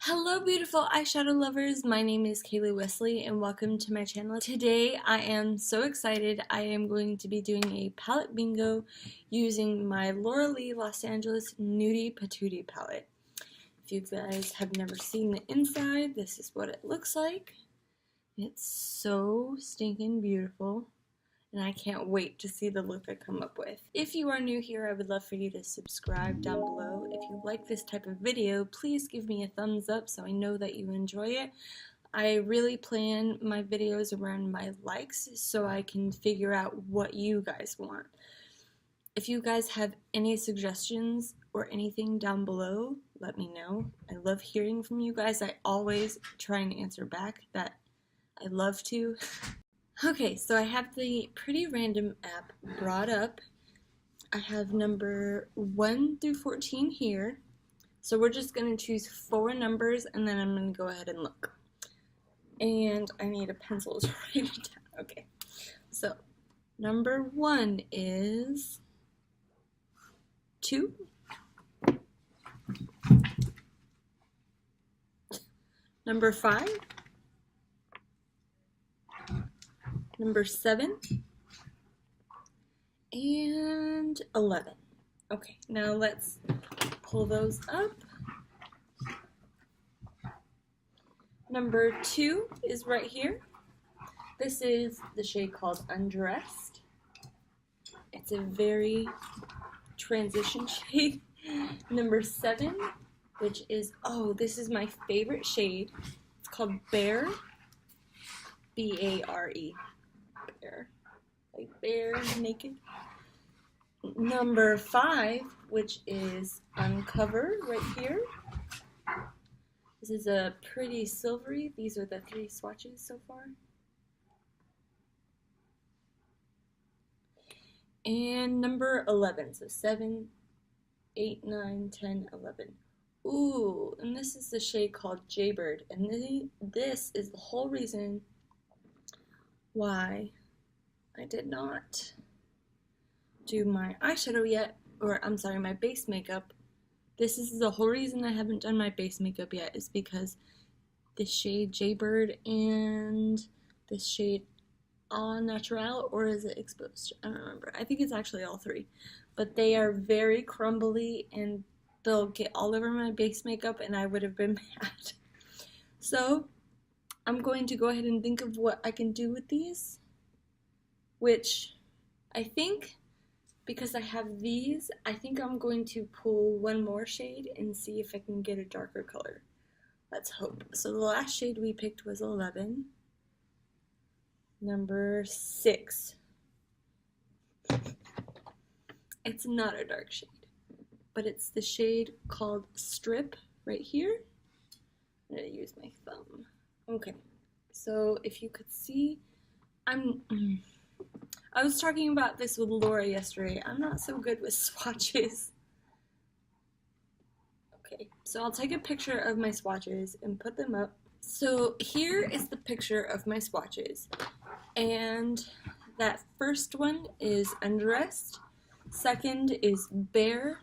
Hello beautiful eyeshadow lovers, my name is Kaylee Wesley and welcome to my channel. Today I am so excited. I am going to be doing a palette bingo using my Laura Lee Los Angeles Nudie Patootie palette. If you guys have never seen the inside, this is what it looks like. It's so stinking beautiful. And I can't wait to see the look I come up with. If you are new here, I would love for you to subscribe down below. If you like this type of video, please give me a thumbs up so I know that you enjoy it. I really plan my videos around my likes so I can figure out what you guys want. If you guys have any suggestions or anything down below, let me know. I love hearing from you guys. I always try and answer back. That I love to. Okay, so I have the Pretty Random app brought up. I have number 1 through 14 here. So we're just going to choose 4 numbers and then I'm going to go ahead and look. And I need a pencil to write it down. Okay, so number 1 is 2. Number 5. Number 7 and 11. Okay, now let's pull those up. Number 2 is right here. This is the shade called Undressed. It's a very transition shade. Number 7, which is, oh, this is my favorite shade. It's called Bare, B-A-R-E. Like bare, naked. Number 5, which is Uncover right here. This is a pretty silvery. These are the 3 swatches so far. And number 11, so 7, 8, 9, 10, 11. Ooh, and this is the shade called Jaybird, and this is the whole reason why I did not do my eyeshadow yet, or I'm sorry, my base makeup. This is the whole reason I haven't done my base makeup yet, is because this shade Jaybird and this shade Au Naturel, or is it Exposed? I don't remember. I think it's actually all 3. But they are very crumbly and they'll get all over my base makeup and I would have been mad. So I'm going to go ahead and think of what I can do with these. Which I think, because I have these, I think I'm going to pull 1 more shade and see if I can get a darker color. Let's hope. So the last shade we picked was 11. Number 6. It's not a dark shade, but it's the shade called Strip right here. I'm going to use my thumb. Okay, so if you could see, I was talking about this with Laura yesterday. I'm not so good with swatches. Okay, so I'll take a picture of my swatches and put them up. So here is the picture of my swatches. And that first one is Undressed. Second is Bare.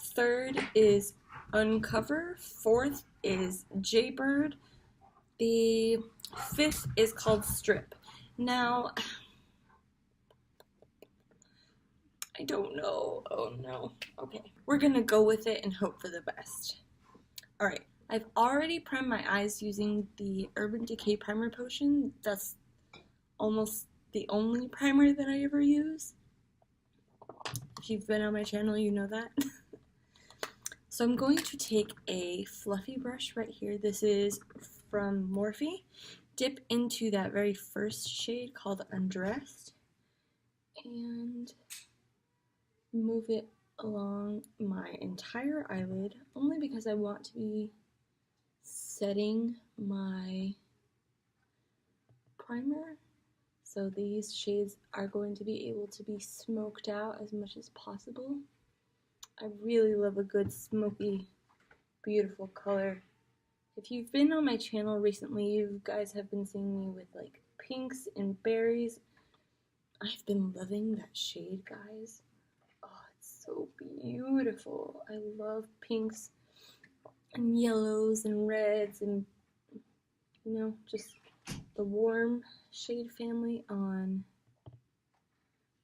Third is Uncover. Fourth is Jaybird. The 5th is called Strip. Now, I don't know. Oh no. Okay. We're gonna go with it and hope for the best. Alright. I've already primed my eyes using the Urban Decay Primer Potion. That's almost the only primer that I ever use. If you've been on my channel, you know that. So I'm going to take a fluffy brush right here. This is from Morphe. Dip into that very first shade called Undressed. And move it along my entire eyelid, only because I want to be setting my primer. So these shades are going to be able to be smoked out as much as possible. I really love a good smoky, beautiful color. If you've been on my channel recently, you guys have been seeing me with like pinks and berries. I've been loving that shade, guys. So beautiful. I love pinks and yellows and reds and, you know, just the warm shade family on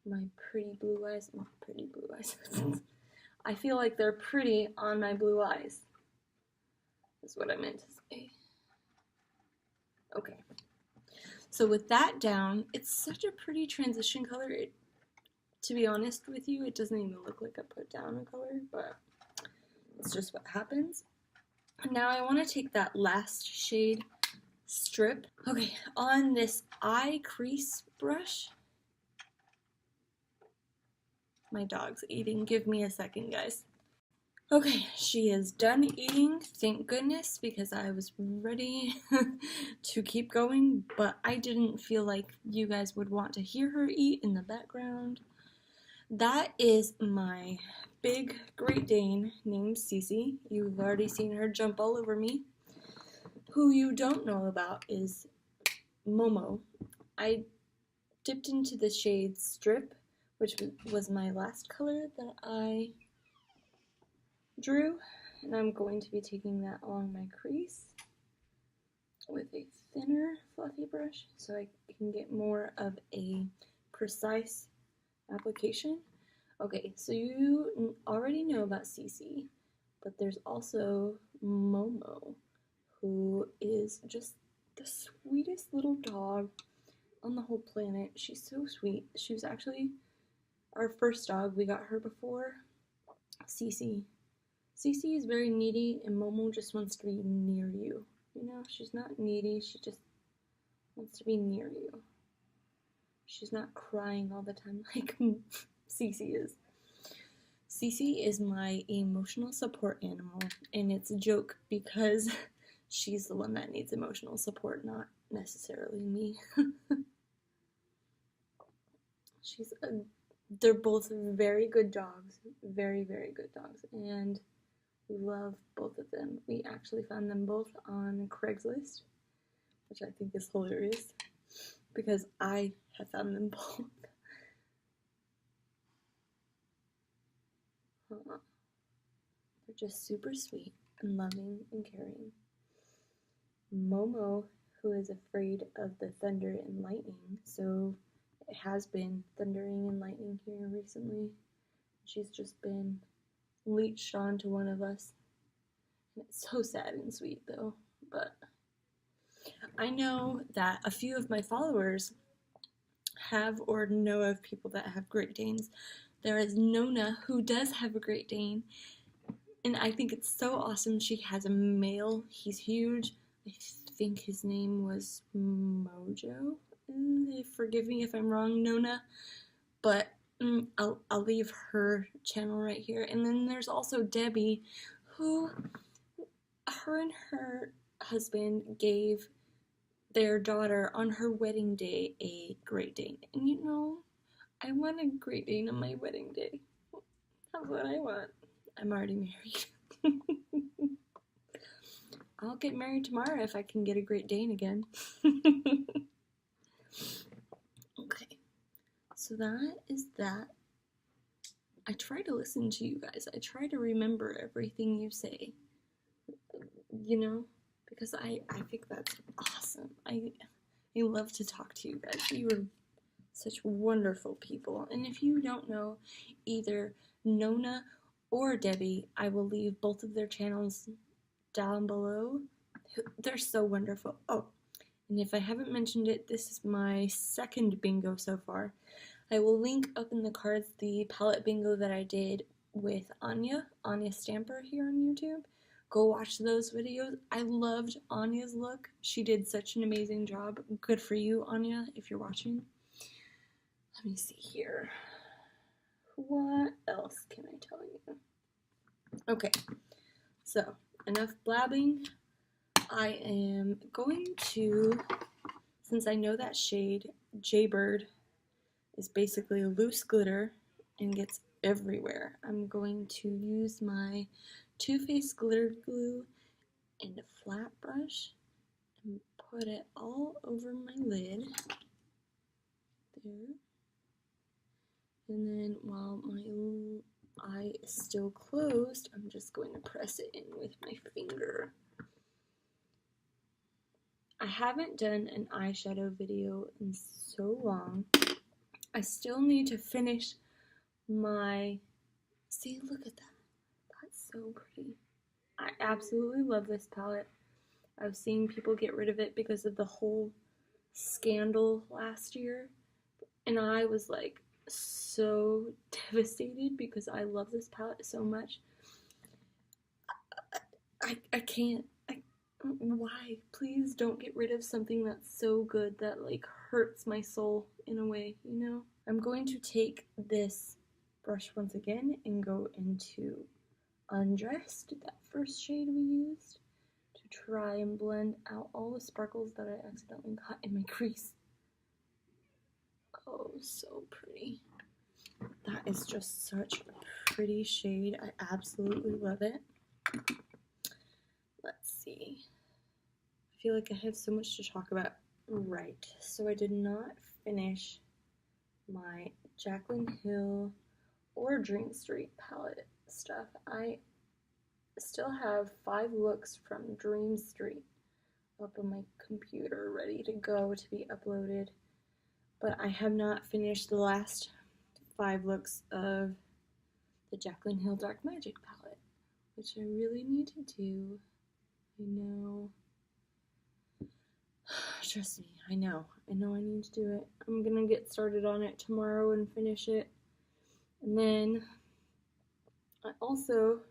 my pretty blue eyes. Not pretty blue eyes. I feel like they're pretty on my blue eyes. That's what I meant to say. Okay. So with that down, it's such a pretty transition color. To be honest with you, it doesn't even look like I put down a color, but it's just what happens. Now I want to take that last shade strip. Okay, on this eye crease brush. My dog's eating. Give me a second, guys. Okay, she is done eating, thank goodness, because I was ready to keep going, but I didn't feel like you guys would want to hear her eat in the background. That is my big Great Dane named Cece. You've already seen her jump all over me. Who you don't know about is Momo. I dipped into the shade Strip, which was my last color that I drew, and I'm going to be taking that along my crease with a thinner fluffy brush so I can get more of a precise application. Okay, so you already know about Cece, but there's also Momo, who is just the sweetest little dog on the whole planet. She's so sweet. She was actually our first dog. We got her before Cece. Cece is very needy, and Momo just wants to be near you. You know, she's not needy, she just wants to be near you. She's not crying all the time like Cece is. Cece is my emotional support animal, and it's a joke because she's the one that needs emotional support, not necessarily me. They're both very good dogs, very, very good dogs, and we love both of them. We actually found them both on Craigslist, which I think is hilarious because I have found them both. They're just super sweet and loving and caring. Momo, who is afraid of the thunder and lightning, so it has been thundering and lightning here recently. She's just been leeched onto one of us. It's so sad and sweet though, but I know that a few of my followers have or know of people that have Great Danes. There is Nona, who does have a Great Dane, and I think it's so awesome. She has a male. He's huge. I think his name was Mojo. Forgive me if I'm wrong, Nona, but I'll leave her channel right here. And then there's also Debbie, who her and her husband gave their daughter on her wedding day a Great Dane. And you know, I want a Great Dane on my wedding day. That's what I want. I'm already married. I'll get married tomorrow if I can get a Great Dane again. Okay, so that is that. I try to listen to you guys. I try to remember everything you say. You know, because I think that's awesome. I love to talk to you guys. You are such wonderful people. And if you don't know either Nona or Debbie, I will leave both of their channels down below. They're so wonderful. Oh, and if I haven't mentioned it, this is my second bingo so far. I will link up in the cards the palette bingo that I did with Anya Stamper here on YouTube. Go watch those videos. I loved Anya's look. She did such an amazing job. Good for you, Anya, if you're watching. Let me see here. What else can I tell you? Okay, so enough blabbing. I am going to, since I know that shade, Jaybird, is basically a loose glitter and gets everywhere, I'm going to use my Too Faced glitter glue and a flat brush and put it all over my lid. There. And then while my eye is still closed, I'm just going to press it in with my finger. I haven't done an eyeshadow video in so long. I still need to finish my, see, look at that. That's so pretty. I absolutely love this palette. I've seen people get rid of it because of the whole scandal last year, and I was like so devastated because I love this palette so much. I can't. Why? Please don't get rid of something that's so good that like hurts my soul in a way, you know? I'm going to take this brush once again and go into Undressed, that first shade we used, to try and blend out all the sparkles that I accidentally got in my crease. Oh, so pretty. That is just such a pretty shade. I absolutely love it. Let's see. I feel like I have so much to talk about. Right, so I did not finish my Jaclyn Hill or Dream Street palette stuff. I still have 5 looks from Dream Street up on my computer ready to go to be uploaded, but I have not finished the last 5 looks of the Jaclyn Hill Dark Magic palette, which I really need to do. I know. Trust me, I know I need to do it. I'm gonna get started on it tomorrow and finish it. And then I also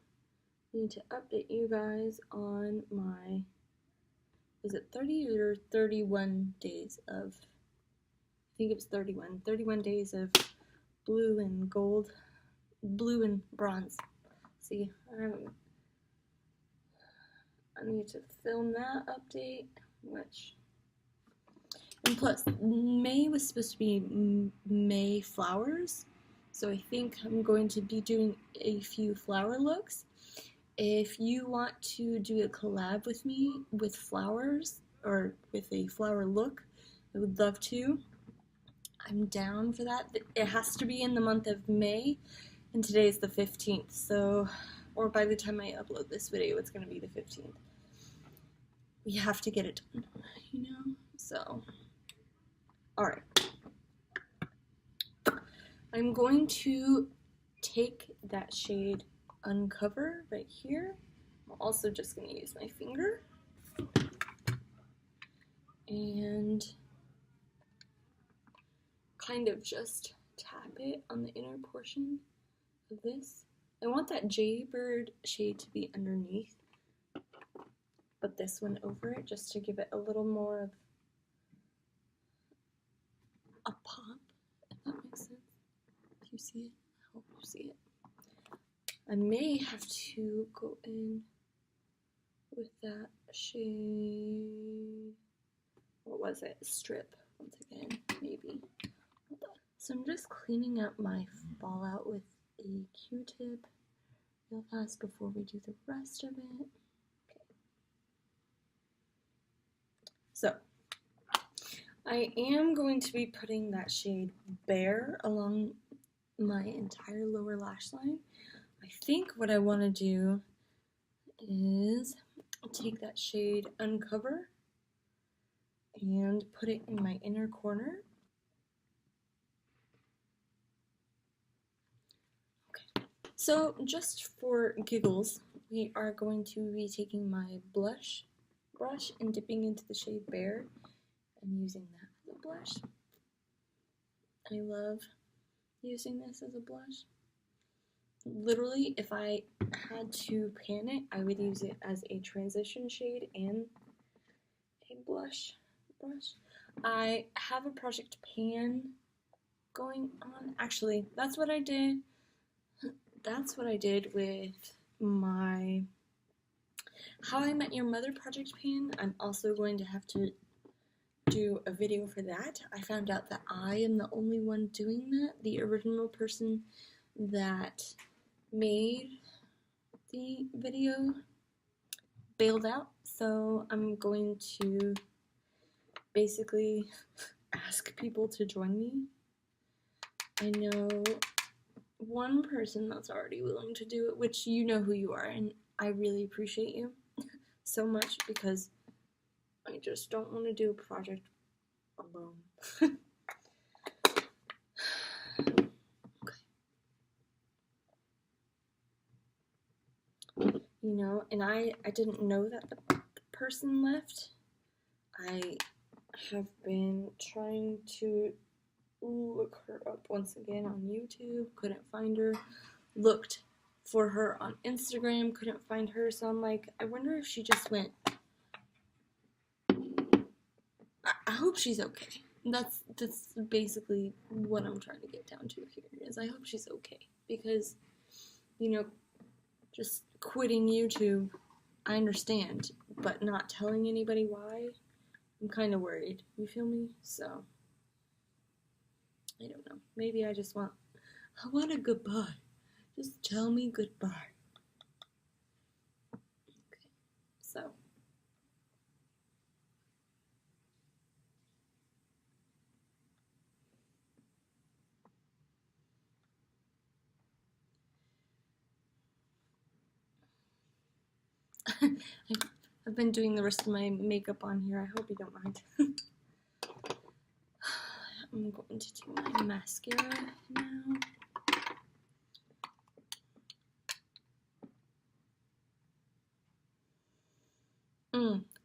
need to update you guys on my, is it 30 or 31 days of, I think it was 31 days of blue and gold, blue and bronze. See, I need to film that update, which, and plus, May was supposed to be May flowers, so I think I'm going to be doing a few flower looks. If you want to do a collab with me with flowers, or with a flower look, I would love to. I'm down for that. It has to be in the month of May, and today is the 15th, so, or by the time I upload this video, it's going to be the 15th. We have to get it done, you know, so. Alright, I'm going to take that shade Uncover right here. I'm also just going to use my finger and kind of just tap it on the inner portion of this. I want that Jaybird shade to be underneath, but this one over it, just to give it a little more of a pop, if that makes sense. Do you see it? I hope you see it. I may have to go in with that shade, what was it? Strip, once again, maybe. So I'm just cleaning up my fallout with a Q-tip real fast before we do the rest of it. Okay. So, I am going to be putting that shade Bare along my entire lower lash line. I think what I want to do is take that shade Uncover and put it in my inner corner. Okay, so just for giggles, we are going to be taking my blush brush and dipping into the shade Bare and using that as a blush. I love using this as a blush. Literally, if I had to pan it, I would use it as a transition shade and a blush brush. I have a Project Pan going on. Actually, that's what I did. That's what I did with my How I Met Your Mother Project Pan. I'm also going to have to do a video for that. I found out that I am the only one doing that. The original person that made the video bailed out, so I'm going to basically ask people to join me. I know one person that's already willing to do it, which you know who you are, and I really appreciate you so much because I just don't want to do a project alone. You know, and I didn't know that the person left. I have been trying to look her up once again on YouTube, couldn't find her. Looked for her on Instagram, couldn't find her, so I'm like, I wonder if she just went. I hope she's okay. That's basically what I'm trying to get down to here, is I hope she's okay. Because, you know, just quitting YouTube, I understand, but not telling anybody why, I'm kind of worried. You feel me? So, I don't know. Maybe I want a goodbye. Just tell me goodbye. Okay, so. I've been doing the rest of my makeup on here. I hope you don't mind. I'm going to do my mascara now.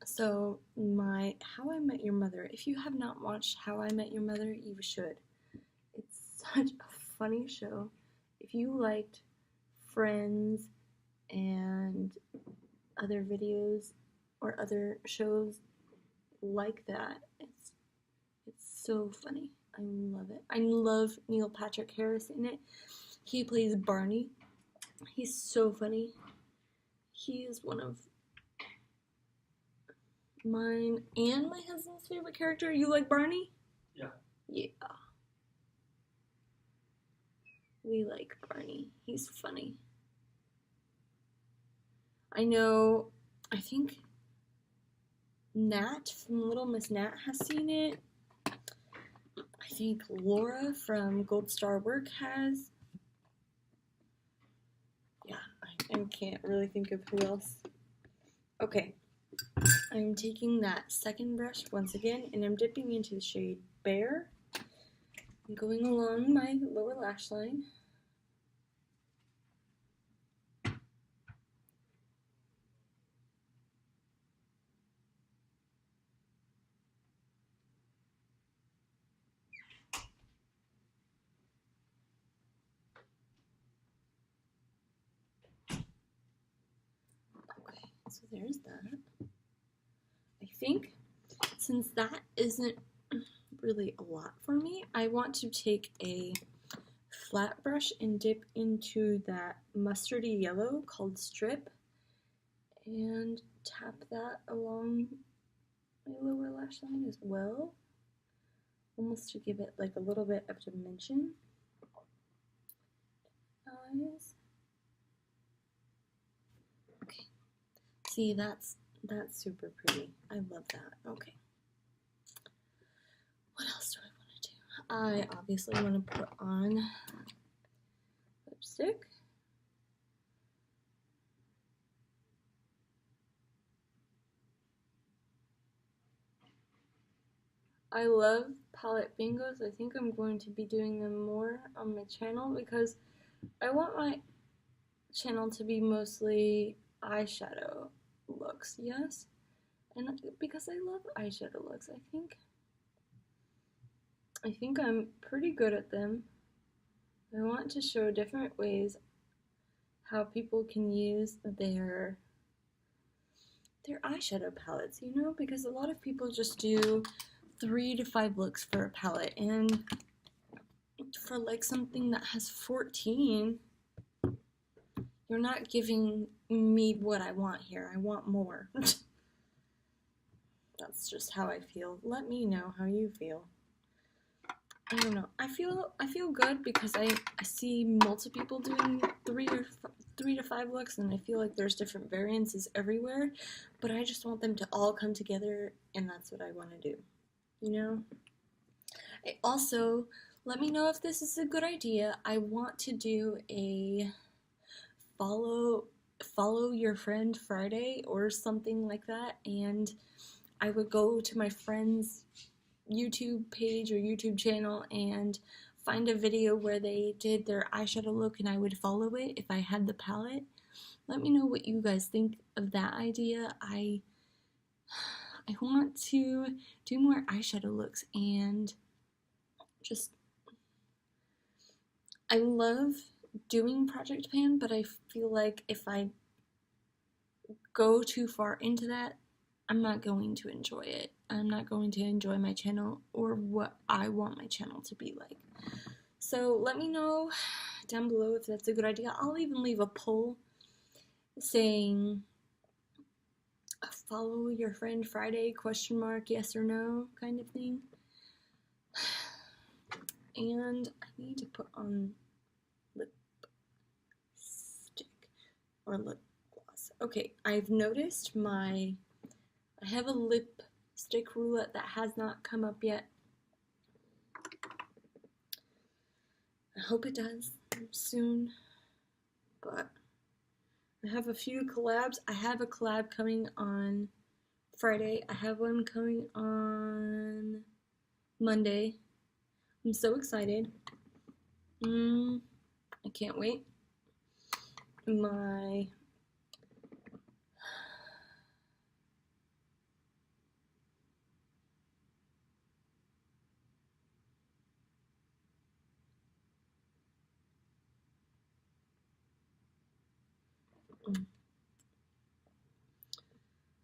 So, my How I Met Your Mother. If you have not watched How I Met Your Mother, you should. It's such a funny show. If you liked Friends and other videos or other shows like that, it's so funny. I love it. I love Neil Patrick Harris in it. He plays Barney. He's so funny. He is one of mine and my husband's favorite character. You like Barney? Yeah. Yeah. We like Barney. He's funny. I know, I think Nat from Little Miss Nat has seen it. I think Laura from Gold Star Work has. Yeah, I can't really think of who else. Okay, I'm taking that second brush once again, and I'm dipping into the shade Bear. I'm going along my lower lash line. Okay, so there's that. I think since that isn't really a lot for me, I want to take a flat brush and dip into that mustardy yellow called Strip and tap that along my lower lash line as well, almost to give it like a little bit of dimension. Eyes. Okay. See, that's super pretty. I love that. Okay. What else do I want to do? I obviously want to put on lipstick. I love palette bingos. I think I'm going to be doing them more on my channel because I want my channel to be mostly eyeshadow looks, yes? And because I love eyeshadow looks, I think I'm pretty good at them. I want to show different ways how people can use their eyeshadow palettes, you know, because a lot of people just do 3 to 5 looks for a palette, and for like something that has 14, you're not giving me what I want here. I want more. That's just how I feel. Let me know how you feel. I don't know. I feel good because I see multiple people doing 3 to 5 looks, and I feel like there's different variances everywhere, but I just want them to all come together, and that's what I want to do. You know? I also Let me know if this is a good idea. I want to do a follow your friend Friday or something like that, and I would go to my friend's YouTube page or YouTube channel and find a video where they did their eyeshadow look, and I would follow it if I had the palette. Let me know what you guys think of that idea. I want to do more eyeshadow looks, and just I love doing Project Pan, but I feel like if I go too far into that, I'm not going to enjoy it. I'm not going to enjoy my channel or what I want my channel to be like. So let me know down below if that's a good idea. I'll even leave a poll saying follow your friend Friday, ? Yes or no, kind of thing. And I need to put on lipstick or lip gloss. Okay, I've noticed I have a lipstick roulette that has not come up yet. I hope it does soon, but I have a few collabs. I have a collab coming on Friday. I have one coming on Monday. I'm so excited. I can't wait.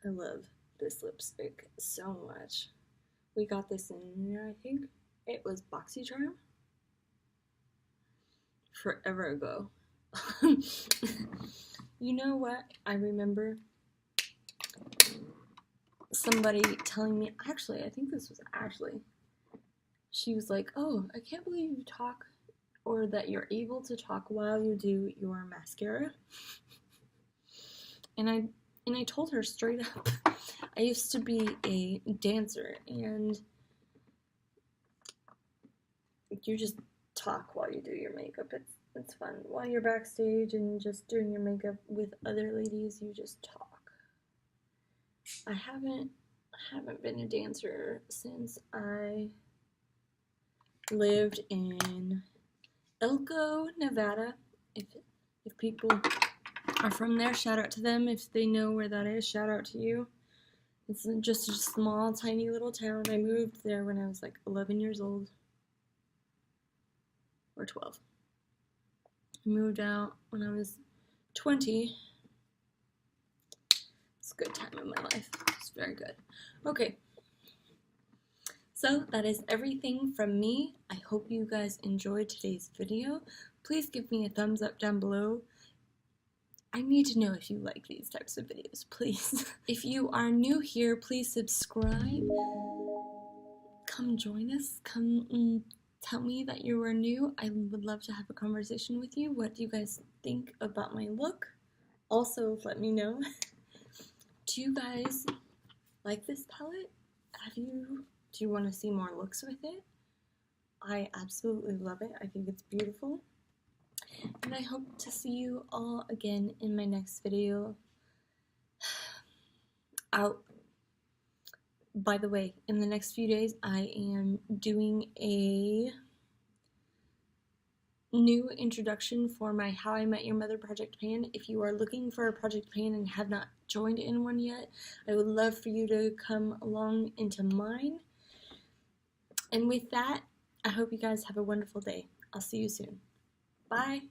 I love this lipstick so much. We got this in, I think it was BoxyCharm forever ago. You know what? I remember somebody telling me, actually, I think this was Ashley. She was like, oh, I can't believe you talk, or that you're able to talk while you do your mascara. And I told her straight up, I used to be a dancer, and you just talk while you do your makeup. It's fun. While you're backstage and just doing your makeup with other ladies, you just talk. I haven't been a dancer since I lived in Elko, Nevada. If people are from there, shout out to them. If they know where that is, shout out to you. It's just a small, tiny little town. I moved there when I was like 11 years old. Or 12. I moved out when I was 20. It's a good time in my life. It's very good. Okay. So that is everything from me. I hope you guys enjoyed today's video. Please give me a thumbs up down below. I need to know if you like these types of videos, please. If you are new here, please subscribe. Come join us. Come tell me that you are new. I would love to have a conversation with you. What do you guys think about my look? Also, let me know. Do you guys like this palette? Do you want to see more looks with it? I absolutely love it. I think it's beautiful. And I hope to see you all again in my next video. By the way, in the next few days, I am doing a new introduction for my How I Met Your Mother Project Pan. If you are looking for a Project Pan and have not joined in one yet, I would love for you to come along into mine. And with that, I hope you guys have a wonderful day. I'll see you soon. Bye.